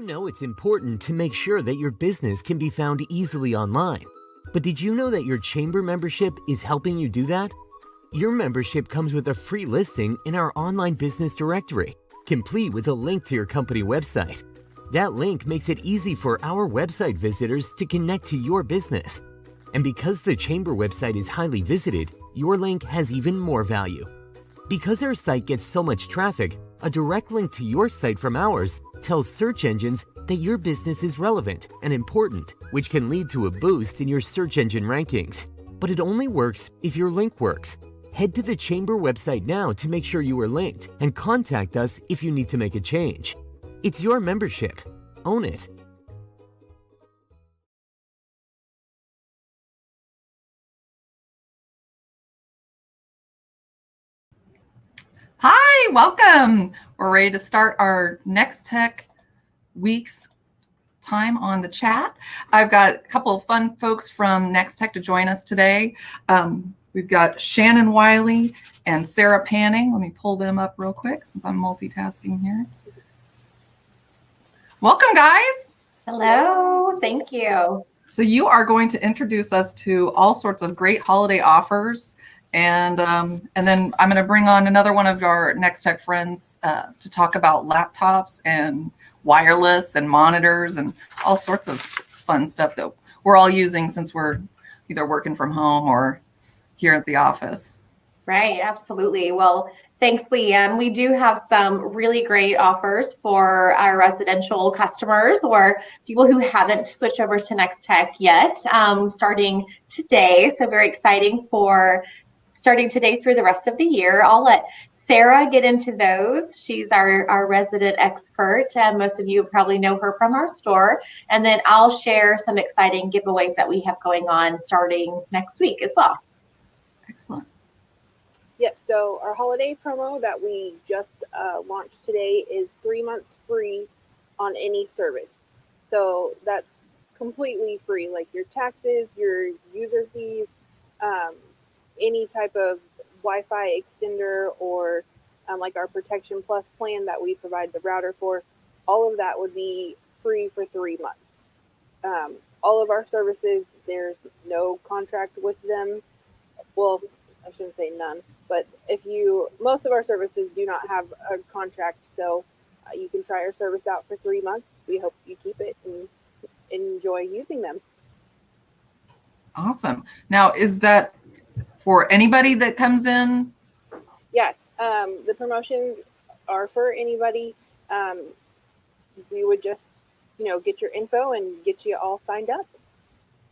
know it's important to make sure that your business can be found easily online. But did you know that your chamber membership is helping you do that? Your membership comes with a free listing in our online business directory, complete with a link to your company website. That link makes it easy for our website visitors to connect to your business. And because the chamber website is highly visited, your link has even more value. Because our site gets so much traffic, a direct link to your site from ours tells search engines that your business is relevant and important, which can lead to a boost in your search engine rankings. But it only works if your link works. Head to the Chamber website now to make sure you are linked and contact us if you need to make a change. It's your membership. Own it. Hi, welcome. We're ready to start our Nex-Tech week's time on the chat. I've got a couple of fun folks from Nex-Tech to join us today. We've got Shannon Wiley and Sarah Panning. Let me pull them up real quick since I'm multitasking here. Welcome, guys. Hello, thank you. So you are going to introduce us to all sorts of great holiday offers. And then I'm going to bring on another one of our Nex-Tech friends to talk about laptops and wireless and monitors and all sorts of fun stuff that we're all using since we're either working from home or here at the office. Right, absolutely. Well, thanks, Leanne. We do have some really great offers for our residential customers or people who haven't switched over to Nex-Tech yet, starting today. So very exciting for starting today through the rest of the year. I'll let Sarah get into those. She's our resident expert, and most of you probably know her from our store. And then I'll share some exciting giveaways that we have going on starting next week as well. Excellent. Yes, so our holiday promo that we just launched today is 3 months free on any service. So that's completely free, like your taxes, your user fees, any type of Wi-Fi extender or like our Protection Plus plan that we provide the router for, all of that would be free for 3 months. All of our services, there's no contract with them. Well, I shouldn't say none, but most of our services do not have a contract, so you can try our service out for 3 months. We hope you keep it and enjoy using them. Awesome. Now, is that for anybody that comes in? Yes, the promotions are for anybody. We would just, get your info and get you all signed up.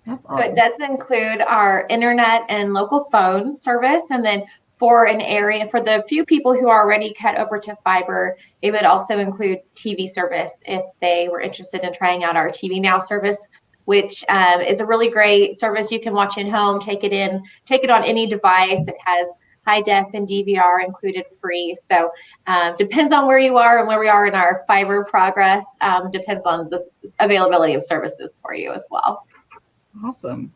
That's awesome. So it does include our internet and local phone service, and then for the few people who are already cut over to fiber, it would also include TV service if they were interested in trying out our TV Now service, which is a really great service. You can watch in home, take it on any device. It has high def and DVR included free. So depends on where you are and where we are in our fiber progress. Depends on the availability of services for you as well. Awesome.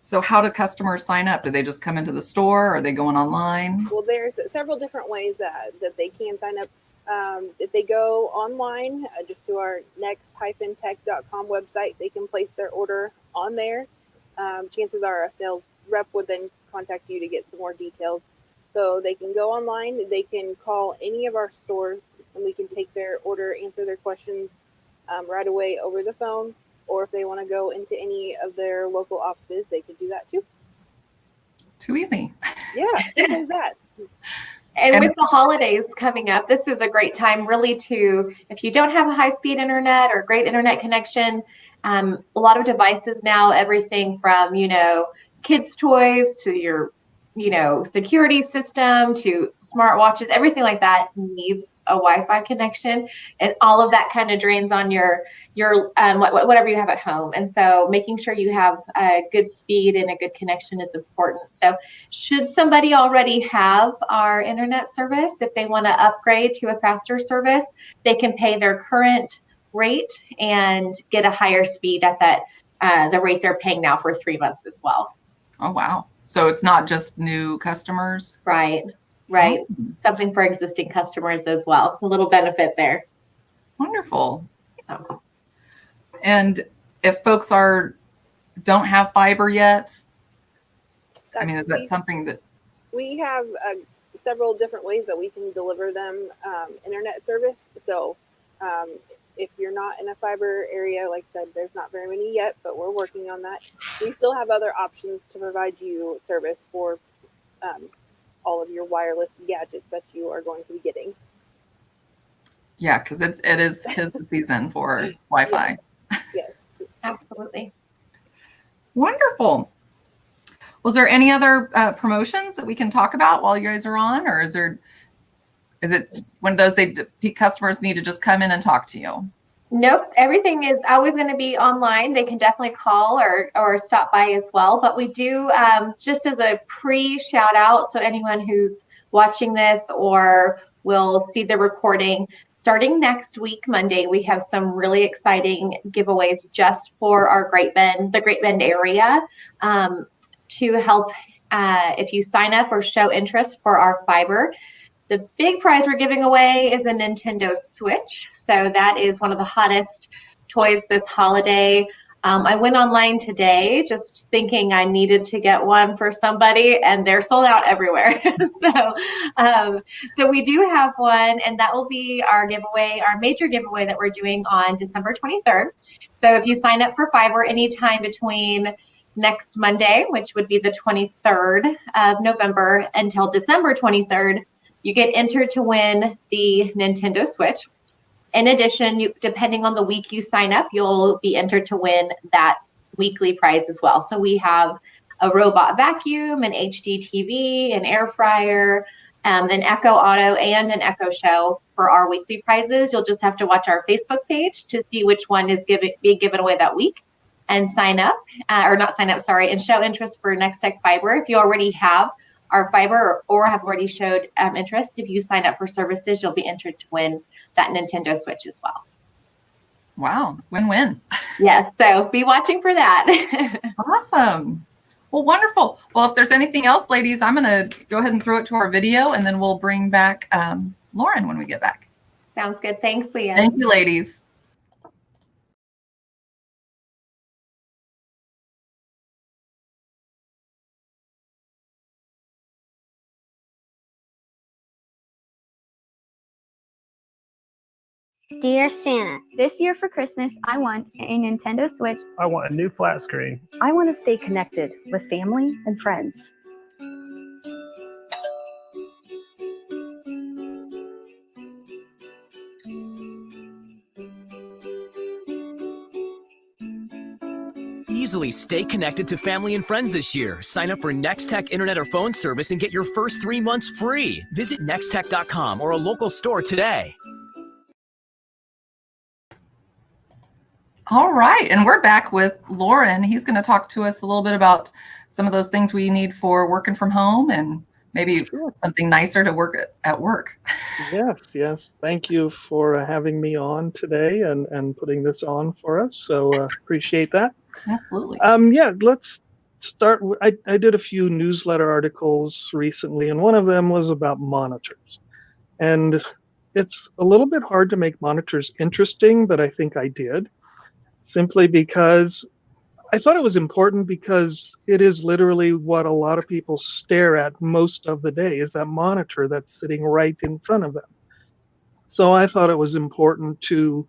So how do customers sign up? Do they just come into the store? Or are they going online? Well, there's several different ways that they can sign up. If they go online, just to our nex-tech.com website, they can place their order on there. Chances are a sales rep would then contact you to get some more details. So they can go online, they can call any of our stores, and we can take their order, answer their questions right away over the phone. Or if they want to go into any of their local offices, they could do that too. Too easy. Yeah, simple as that. And with the holidays coming up, this is a great time really if you don't have a high-speed internet or great internet connection, a lot of devices now, everything from, kids' toys to your, security system to smartwatches, everything like that needs a Wi-Fi connection, and all of that kind of drains on your whatever you have at home. And so making sure you have a good speed and a good connection is important. So should somebody already have our internet service, if they want to upgrade to a faster service, they can pay their current rate and get a higher speed at the rate they're paying now for 3 months as well. Oh, wow. So it's not just new customers? Right. Something for existing customers as well. A little benefit there. Wonderful. And if folks don't have fiber yet, I mean, is that something that we have several different ways that we can deliver them internet service. So if you're not in a fiber area, like I said, there's not very many yet, but we're working on that. We still have other options to provide you service for all of your wireless gadgets that you are going to be getting. Yeah, because it is 'tis the season for Wi-Fi. Yes. Absolutely. Wonderful. Was there any other promotions that we can talk about while you guys are on, or is it one of those customers need to just come in and talk to you? Nope, everything is always going to be online. They can definitely call or stop by as well. But we do, just as a pre-shout out, so anyone who's watching this or will see the recording, starting next week, Monday, we have some really exciting giveaways just for our the Great Bend area to help if you sign up or show interest for our fiber. The big prize we're giving away is a Nintendo Switch. So that is one of the hottest toys this holiday. I went online today just thinking I needed to get one for somebody, and they're sold out everywhere. So we do have one, and that will be our giveaway, our major giveaway that we're doing on December 23rd. So if you sign up for fiber anytime between next Monday, which would be the 23rd of November, until December 23rd, you get entered to win the Nintendo Switch. In addition, depending on the week you sign up, you'll be entered to win that weekly prize as well. So we have a robot vacuum, an HD TV, an air fryer, an Echo Auto, and an Echo Show for our weekly prizes. You'll just have to watch our Facebook page to see which one is being given away that week and sign up, and show interest for Nex-Tech Fiber. If you already have our fiber or have already showed interest, if you sign up for services, you'll be entered to win that Nintendo Switch as well. Wow, win-win. Yes, so be watching for that. Awesome. Well, wonderful. Well, if there's anything else, ladies, I'm going to go ahead and throw it to our video, and then we'll bring back Lauren when we get back. Sounds good. Thanks, Leah. Thank you, ladies. Dear Santa, this year for Christmas, I want a Nintendo Switch. I want a new flat screen. I want to stay connected with family and friends. Easily stay connected to family and friends this year. Sign up for Nex-Tech internet or phone service and get your first 3 months free. Visit nextech.com or a local store today. All right, and we're back with Lauren. He's going to talk to us a little bit about some of those things we need for working from home and maybe something nicer to work at work. Yes. Thank you for having me on today and putting this on for us. So appreciate that. Absolutely. Let's start. I did a few newsletter articles recently, and one of them was about monitors. And it's a little bit hard to make monitors interesting, but I think I did. Simply because I thought it was important, because it is literally what a lot of people stare at most of the day, is that monitor that's sitting right in front of them. So I thought it was important to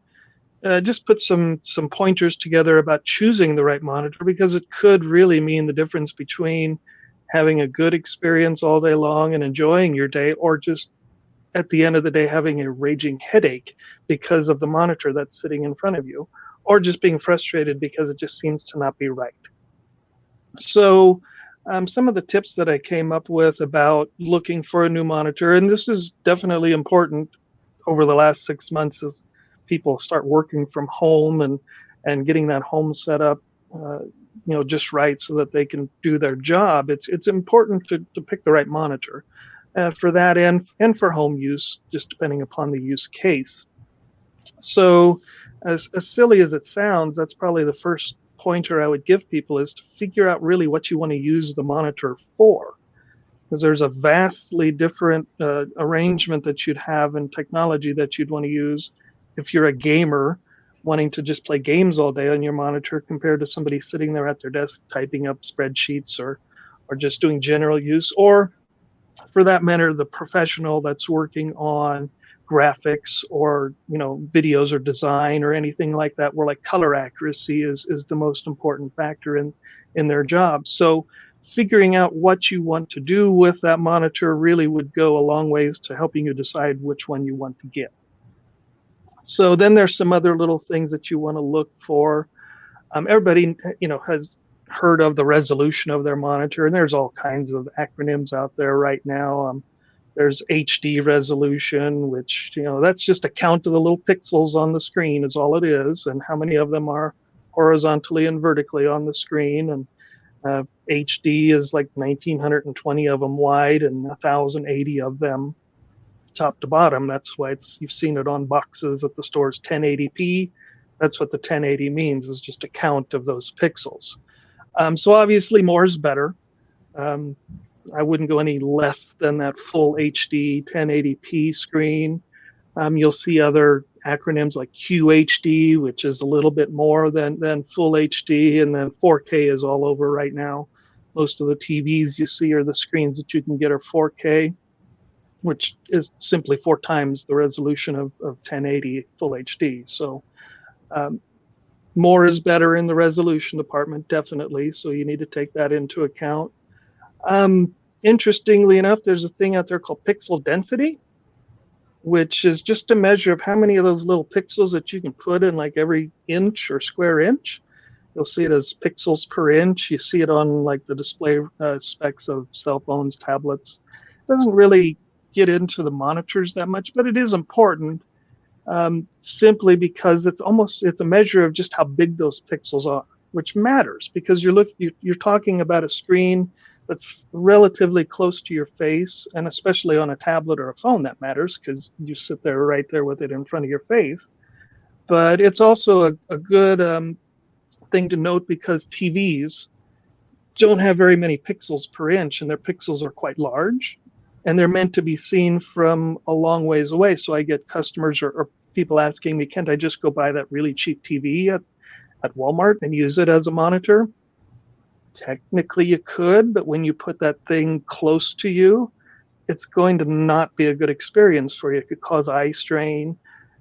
just put some pointers together about choosing the right monitor, because it could really mean the difference between having a good experience all day long and enjoying your day, or just at the end of the day having a raging headache because of the monitor that's sitting in front of you, or just being frustrated because it just seems to not be right. So some of the tips that I came up with about looking for a new monitor, and this is definitely important over the last 6 months as people start working from home and getting that home set up just right so that they can do their job. It's important to pick the right monitor for that and for home use, just depending upon the use case. So as silly as it sounds, that's probably the first pointer I would give people, is to figure out really what you want to use the monitor for. Because there's a vastly different arrangement that you'd have and technology that you'd want to use if you're a gamer wanting to just play games all day on your monitor compared to somebody sitting there at their desk typing up spreadsheets or just doing general use, or for that matter, the professional that's working on graphics or videos or design or anything like that, where like color accuracy is the most important factor in their job. So figuring out what you want to do with that monitor really would go a long ways to helping you decide which one you want to get. So then there's some other little things that you want to look for. Everybody, has heard of the resolution of their monitor, and there's all kinds of acronyms out there right now. There's HD resolution, which, that's just a count of the little pixels on the screen is all it is, and how many of them are horizontally and vertically on the screen. And HD is like 1920 of them wide and 1080 of them top to bottom. That's why you've seen it on boxes at the stores, 1080p. That's what the 1080 means, is just a count of those pixels. So obviously more is better. I wouldn't go any less than that full HD 1080p screen. You'll see other acronyms like QHD, which is a little bit more than full HD, and then 4K is all over right now. Most of the TVs you see, or the screens that you can get, are 4K, which is simply 4 times the resolution of 1080 full HD. So more is better in the resolution department, definitely. So you need to take that into account. Interestingly enough, there's a thing out there called pixel density, which is just a measure of how many of those little pixels that you can put in like every inch or square inch. You'll see it as pixels per inch. You see it on like the display specs of cell phones, tablets. It doesn't really get into the monitors that much, but it is important, simply because it's a measure of just how big those pixels are, which matters because you're talking about a screen that's relatively close to your face, and especially on a tablet or a phone, that matters because you sit there right there with it in front of your face. But it's also a good thing to note because TVs don't have very many pixels per inch, and their pixels are quite large, and they're meant to be seen from a long ways away. So I get customers or people asking me, can't I just go buy that really cheap TV at Walmart and use it as a monitor? Technically you could, but when you put that thing close to you, it's going to not be a good experience for you. It could cause eye strain,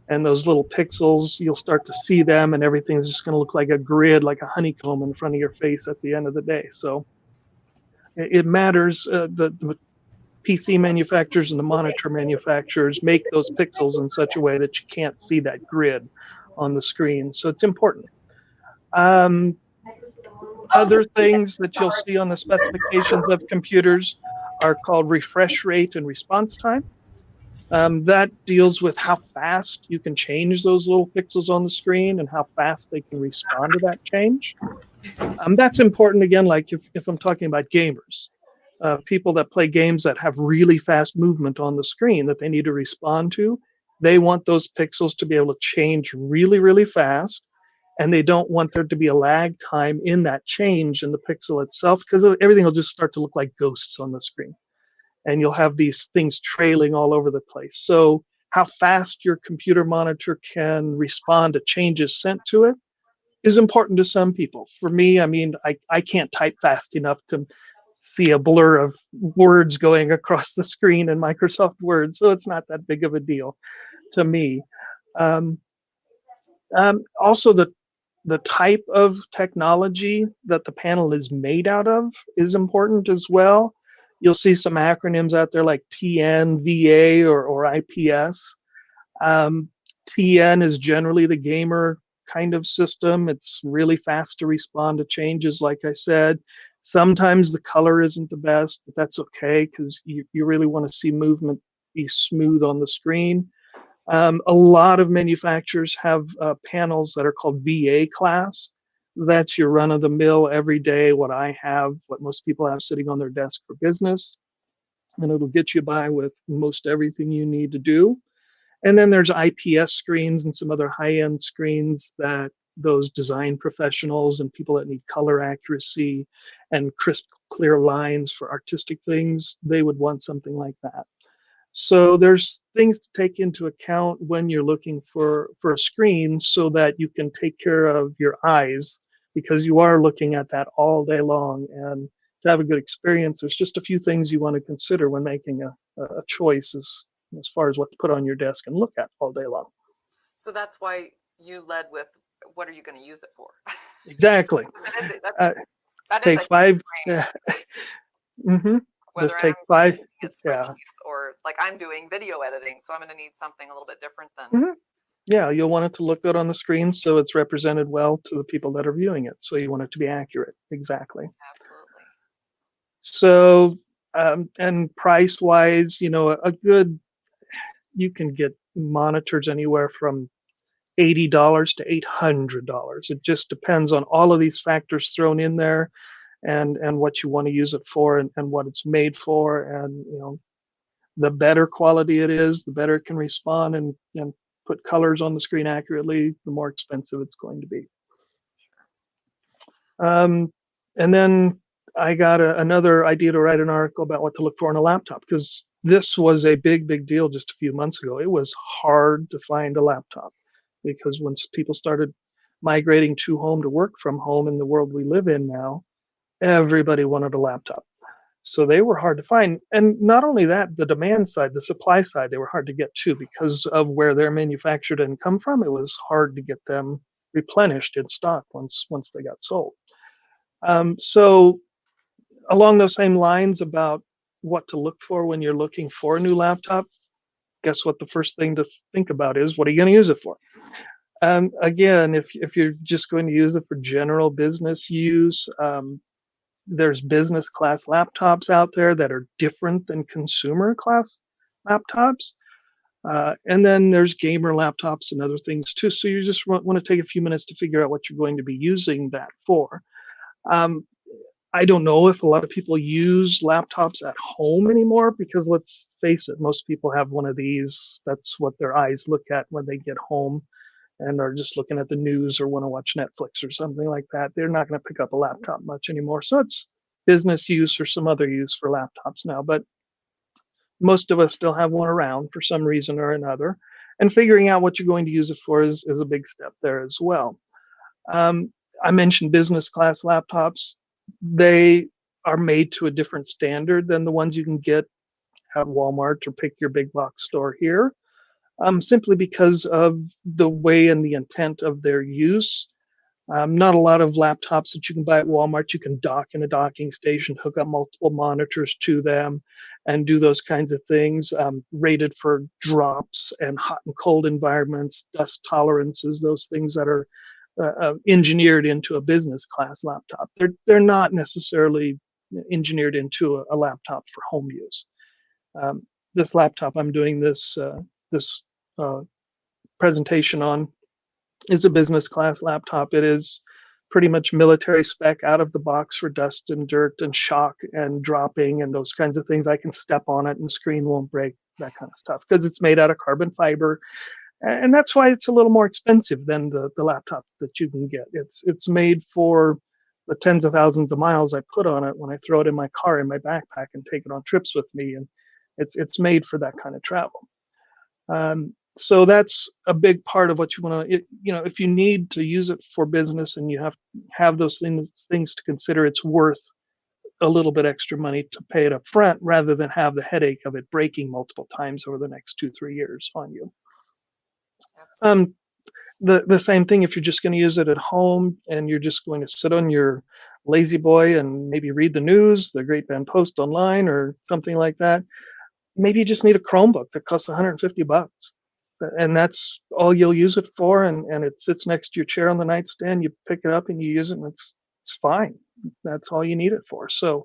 and those little pixels, you'll start to see them and everything's just going to look like a grid, like a honeycomb in front of your face at the end of the day. So it matters. The PC manufacturers and the monitor manufacturers make those pixels in such a way that you can't see that grid on the screen. So it's important. Other things that you'll see on the specifications of computers are called refresh rate and response time. That deals with how fast you can change those little pixels on the screen and how fast they can respond to that change. That's important, again, like if I'm talking about gamers. People that play games that have really fast movement on the screen that they need to respond to, they want those pixels to be able to change really, really fast, and they don't want there to be a lag time in that change in the pixel itself, because everything will just start to look like ghosts on the screen, and you'll have these things trailing all over the place. So how fast your computer monitor can respond to changes sent to it is important to some people. For me, I mean, I can't type fast enough to see a blur of words going across the screen in Microsoft Word, so it's not that big of a deal to me. Also, the type of technology that the panel is made out of is important as well. You'll see some acronyms out there like TN, VA, or IPS. TN is generally the gamer kind of system. It's really fast to respond to changes, like I said. Sometimes the color isn't the best, but that's okay because you really want to see movement be smooth on the screen. A lot of manufacturers have panels that are called VA class. That's your run-of-the-mill, everyday, what I have, what most people have sitting on their desk for business. And it'll get you by with most everything you need to do. And then there's IPS screens and some other high-end screens that those design professionals and people that need color accuracy and crisp, clear lines for artistic things, they would want something like that. So there's things to take into account when you're looking for a screen so that you can take care of your eyes, because you are looking at that all day long. And to have a good experience, there's just a few things you want to consider when making a choice as far as what to put on your desk and look at all day long. So that's why you led with, what are you going to use it for? Exactly. That Take is a 5. range. Mm-hmm. Whether Just I'm take 5. looking at Yeah. spreadsheets or like I'm doing video editing, so I'm going to need something a little bit different than. Mm-hmm. Yeah, you'll want it to look good on the screen so it's represented well to the people that are viewing it. So you want it to be accurate. Exactly. Absolutely. So, and price wise, you can get monitors anywhere from $80 to $800. It just depends on all of these factors thrown in there, and what you want to use it for, and what it's made for. And the better quality it is, the better it can respond and put colors on the screen accurately, the more expensive it's going to be. And then I got another idea to write an article about what to look for in a laptop, because this was a big deal just a few months ago. It was hard to find a laptop, because once people started migrating to home, to work from home in the world we live in now, everybody wanted a laptop. So they were hard to find. And not only that, the demand side, the supply side, they were hard to get to because of where they're manufactured and come from. It was hard to get them replenished in stock once they got sold. So along those same lines about what to look for when you're looking for a new laptop, guess what the first thing to think about is, what are you going to use it for? Again, if you're just going to use it for general business use, there's business class laptops out there that are different than consumer class laptops. And then there's gamer laptops and other things too. So you just want to take a few minutes to figure out what you're going to be using that for. I don't know if a lot of people use laptops at home anymore, because let's face it, most people have one of these. That's what their eyes look at when they get home and are just looking at the news or want to watch Netflix or something like that. They're not going to pick up a laptop much anymore. So it's business use or some other use for laptops now. But most of us still have one around for some reason or another. And figuring out what you're going to use it for is a big step there as well. I mentioned business class laptops. They are made to a different standard than the ones you can get at Walmart or pick your big box store here, simply because of the way and the intent of their use. Not a lot of laptops that you can buy at Walmart you can dock in a docking station, hook up multiple monitors to them, and do those kinds of things. Rated for drops and hot and cold environments, dust tolerances, those things that are engineered into a business class laptop. They're not necessarily engineered into a laptop for home use. This laptop I'm doing this presentation on is a business class laptop. It is pretty much military spec out of the box for dust and dirt and shock and dropping and those kinds of things. I can step on it and the screen won't break, that kind of stuff, because it's made out of carbon fiber. And that's why it's a little more expensive than the laptop that you can get. It's made for the tens of thousands of miles I put on it when I throw it in my car, in my backpack, and take it on trips with me. And it's made for that kind of travel. So that's a big part of what you want to, if you need to use it for business and you have those things to consider, it's worth a little bit extra money to pay it up front rather than have the headache of it breaking multiple times over the next 2-3 years on you. The same thing if you're just going to use it at home and you're just going to sit on your lazy boy and maybe read the news, the Great Band Post online or something like that. Maybe you just need a Chromebook that costs $150, and that's all you'll use it for. And it sits next to your chair on the nightstand. You pick it up and you use it, and it's fine. That's all you need it for. So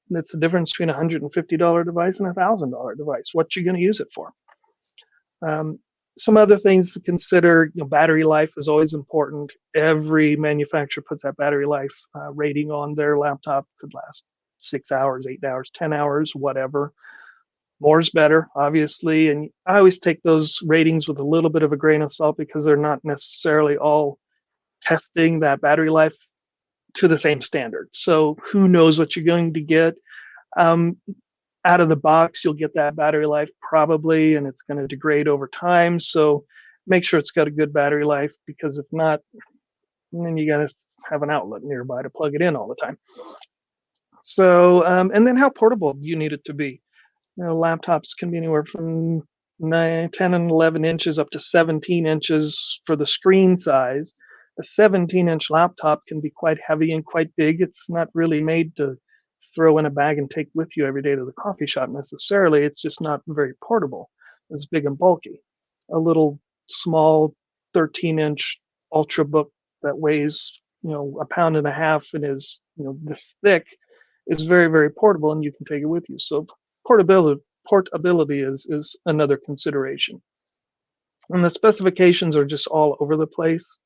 that's the difference between a $150 device and a $1,000 device. What you're going to use it for. Some other things to consider, battery life is always important. Every manufacturer puts that battery life rating on their laptop. Could last 6 hours, 8 hours, 10 hours, whatever. More is better, obviously. And I always take those ratings with a little bit of a grain of salt, because they're not necessarily all testing that battery life to the same standard. So who knows what you're going to get. out of the box, you'll get that battery life probably, and it's going to degrade over time. So make sure it's got a good battery life, because if not, then you got to have an outlet nearby to plug it in all the time. So, and then how portable do you need it to be? Laptops can be anywhere from 9, 10, and 11 inches up to 17 inches for the screen size. A 17-inch laptop can be quite heavy and quite big. It's not really made to throw in a bag and take with you every day to the coffee shop necessarily. It's just not very portable. It's big and bulky. A little small 13-inch Ultrabook that weighs, 1.5 pounds and is, this thick, is very, very portable, and you can take it with you. So portability is another consideration. And the specifications are just all over the place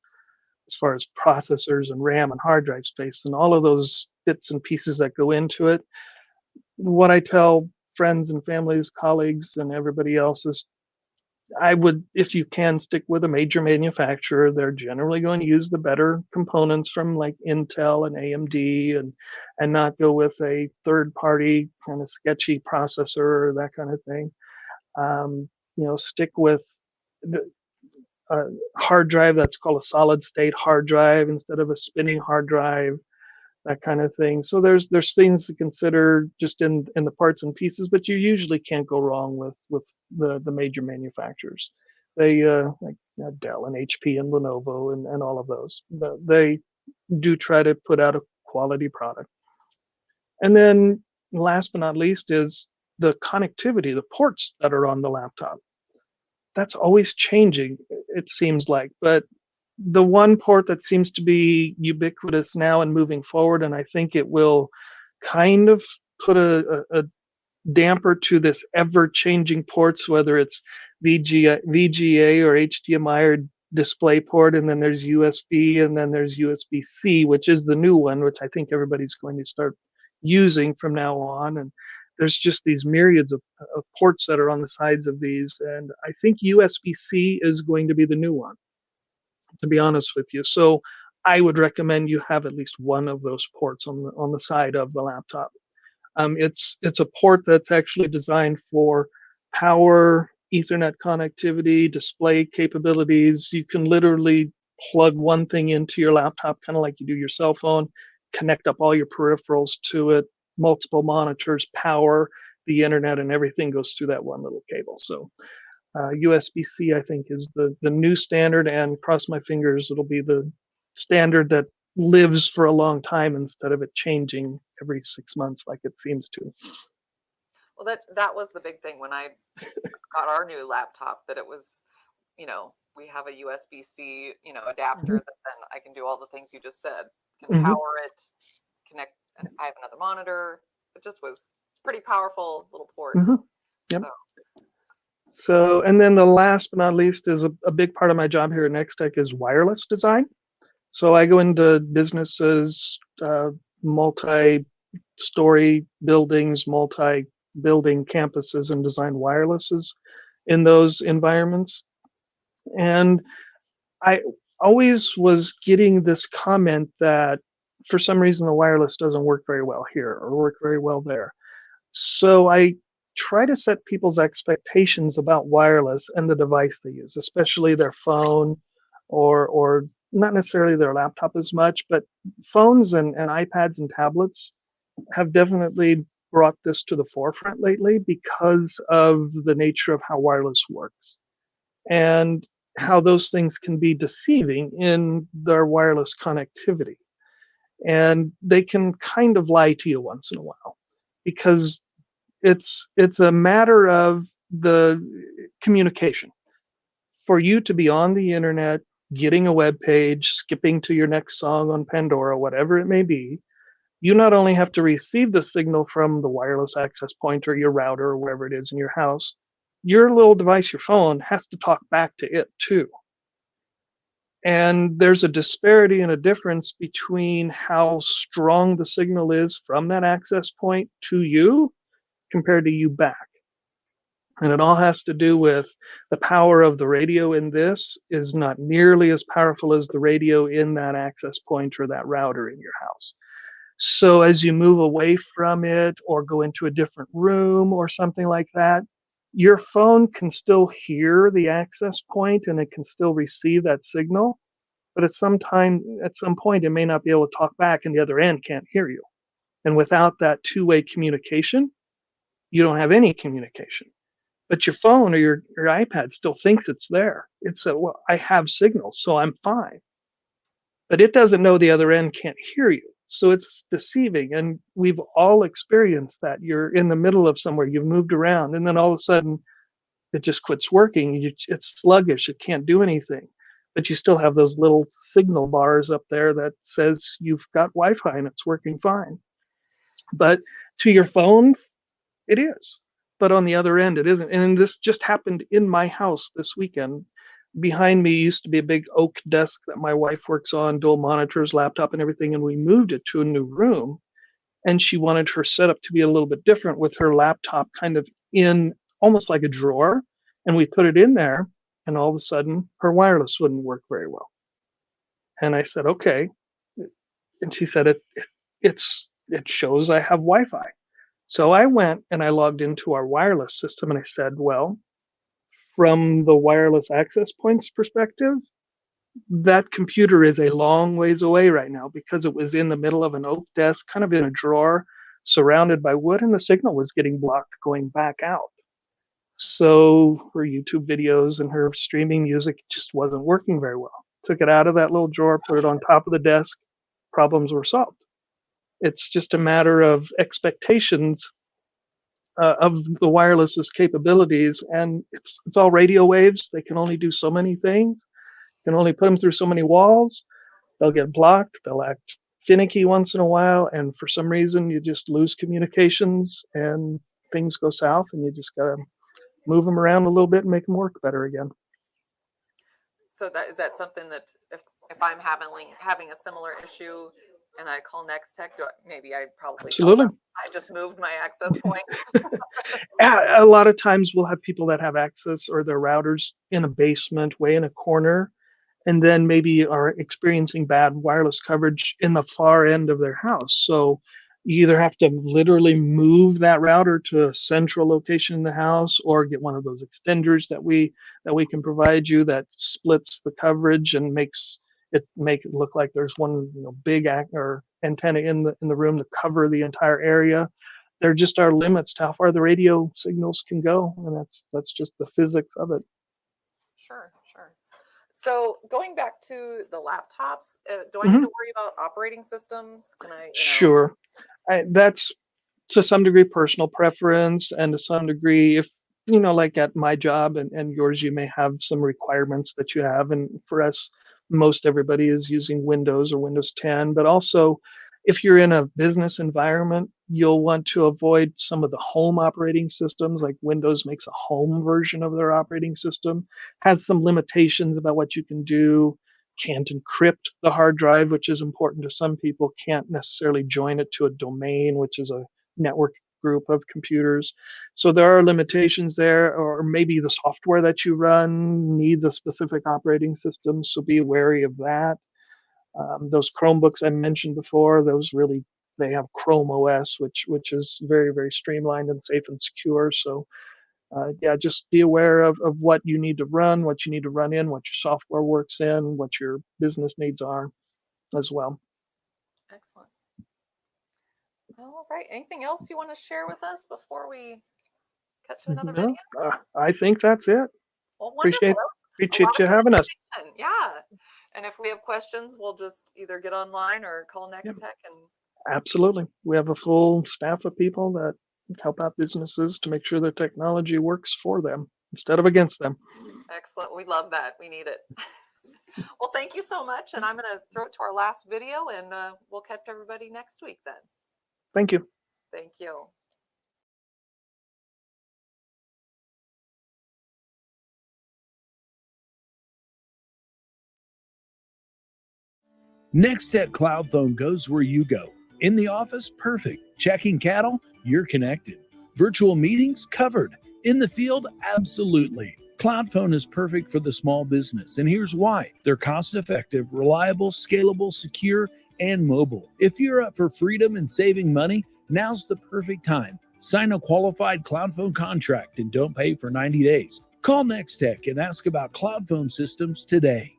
as far as processors and RAM and hard drive space and all of those bits and pieces that go into it. What I tell friends and families, colleagues, and everybody else is, I would, if you can, stick with a major manufacturer. They're generally going to use the better components from like Intel and AMD, and not go with a third-party kind of sketchy processor or that kind of thing. Stick with a hard drive that's called a solid-state hard drive instead of a spinning hard drive, that kind of thing. So there's things to consider just in the parts and pieces, but you usually can't go wrong with the major manufacturers. They like Dell and HP and Lenovo and all of those. They do try to put out a quality product. And then last but not least is the connectivity, the ports that are on the laptop. That's always changing, it seems like, but the one port that seems to be ubiquitous now and moving forward, and I think it will kind of put a damper to this ever-changing ports, whether it's VGA or HDMI or DisplayPort, and then there's USB, and then there's USB-C, which is the new one, which I think everybody's going to start using from now on. And there's just these myriads of ports that are on the sides of these, and I think USB-C is going to be the new one, to be honest with you. So I would recommend you have at least one of those ports on the side of the laptop. It's a port that's actually designed for power, Ethernet connectivity, display capabilities. You can literally plug one thing into your laptop, kind of like you do your cell phone, connect up all your peripherals to it, multiple monitors, power, the internet, and everything goes through that one little cable. So USB-C, I think, is the new standard, and cross my fingers, it'll be the standard that lives for a long time instead of it changing every 6 months like it seems to. Well, that was the big thing when I got our new laptop, that it was, we have a USB-C, adapter that then I can do all the things you just said. Can power it, connect. I have another monitor. It just was pretty powerful little port. Yep. So, and then the last but not least is a big part of my job here at Nex-Tech is wireless design. So I go into businesses, multi-story buildings, multi-building campuses, and design wirelesses in those environments. And I always was getting this comment that for some reason the wireless doesn't work very well here or work very well there. So I try to set people's expectations about wireless and the device they use, especially their phone or not necessarily their laptop as much, but phones and iPads and tablets have definitely brought this to the forefront lately because of the nature of how wireless works and how those things can be deceiving in their wireless connectivity. And they can kind of lie to you once in a while because it's a matter of the communication. For you to be on the internet, getting a web page, skipping to your next song on Pandora, whatever it may be, you not only have to receive the signal from the wireless access point or your router or wherever it is in your house, your little device, your phone, has to talk back to it too. And there's a disparity and a difference between how strong the signal is from that access point to you compared to you back. And it all has to do with the power of the radio in this is not nearly as powerful as the radio in that access point or that router in your house. So as you move away from it or go into a different room or something like that, your phone can still hear the access point and it can still receive that signal. But at some point, it may not be able to talk back and the other end can't hear you. And without that two-way communication, you don't have any communication. But your phone or your iPad still thinks it's there. It's well, I have signals, so I'm fine. But it doesn't know the other end can't hear you. So it's deceiving. And we've all experienced that. You're in the middle of somewhere, you've moved around, and then all of a sudden it just quits working. It's sluggish, it can't do anything. But you still have those little signal bars up there that says you've got Wi-Fi and it's working fine. But to your phone, it is. But on the other end, it isn't. And this just happened in my house this weekend. Behind me used to be a big oak desk that my wife works on, dual monitors, laptop, and everything. And we moved it to a new room. And she wanted her setup to be a little bit different with her laptop kind of in almost like a drawer. And we put it in there. And all of a sudden, her wireless wouldn't work very well. And I said, okay. And she said, it shows I have Wi-Fi. So I went and I logged into our wireless system and I said, well, from the wireless access points perspective, that computer is a long ways away right now because it was in the middle of an oak desk, kind of in a drawer, surrounded by wood, and the signal was getting blocked going back out. So her YouTube videos and her streaming music just wasn't working very well. Took it out of that little drawer, put it on top of the desk, problems were solved. It's just a matter of expectations of the wireless's capabilities, and it's all radio waves. They can only do so many things. You can only put them through so many walls. They'll get blocked. They'll act finicky once in a while, and for some reason, you just lose communications and things go south, and you just gotta move them around a little bit and make them work better again. So is that something that if I'm having a similar issue and I call Nex-Tech, maybe I'd probably Absolutely. I just moved my access point. A lot of times we'll have people that have access or their routers in a basement, way in a corner, and then maybe are experiencing bad wireless coverage in the far end of their house. So you either have to literally move that router to a central location in the house or get one of those extenders that we can provide you that splits the coverage and make it look like there's one big or antenna in the room to cover the entire area. There just are limits to how far the radio signals can go, and that's just the physics of it. Sure. So going back to the laptops, do I need to worry about operating systems? Can I? Sure. That's to some degree personal preference, and to some degree, if like at my job and yours, you may have some requirements that you have. And for us, most everybody is using Windows or Windows 10, but also if you're in a business environment, you'll want to avoid some of the home operating systems, like Windows makes a home version of their operating system, has some limitations about what you can do, can't encrypt the hard drive, which is important to some people, can't necessarily join it to a domain, which is a network group of computers. So there are limitations there, or maybe the software that you run needs a specific operating system, so be wary of that. Those Chromebooks I mentioned before, they have Chrome OS, which is very, very streamlined and safe and secure. So just be aware of what you need to run, what you need to run in, what your software works in, what your business needs are as well. Excellent. All right. Anything else you want to share with us before we cut to another video? I think that's it. Well, Appreciate you having us. Yeah. And if we have questions, we'll just either get online or call Nex-Tech. Absolutely. We have a full staff of people that help out businesses to make sure their technology works for them instead of against them. Excellent. We love that. We need it. Well, thank you so much. And I'm going to throw it to our last video, and we'll catch everybody next week then. Thank you. Thank you. Nex-Tech Cloud Phone goes where you go. In the office, perfect. Checking cattle, you're connected. Virtual meetings, covered. In the field, absolutely. Cloud Phone is perfect for the small business, and here's why. They're cost-effective, reliable, scalable, secure, and mobile. If you're up for freedom and saving money, now's the perfect time. Sign a qualified cloud phone contract and don't pay for 90 days. Call Nex-Tech and ask about cloud phone systems today.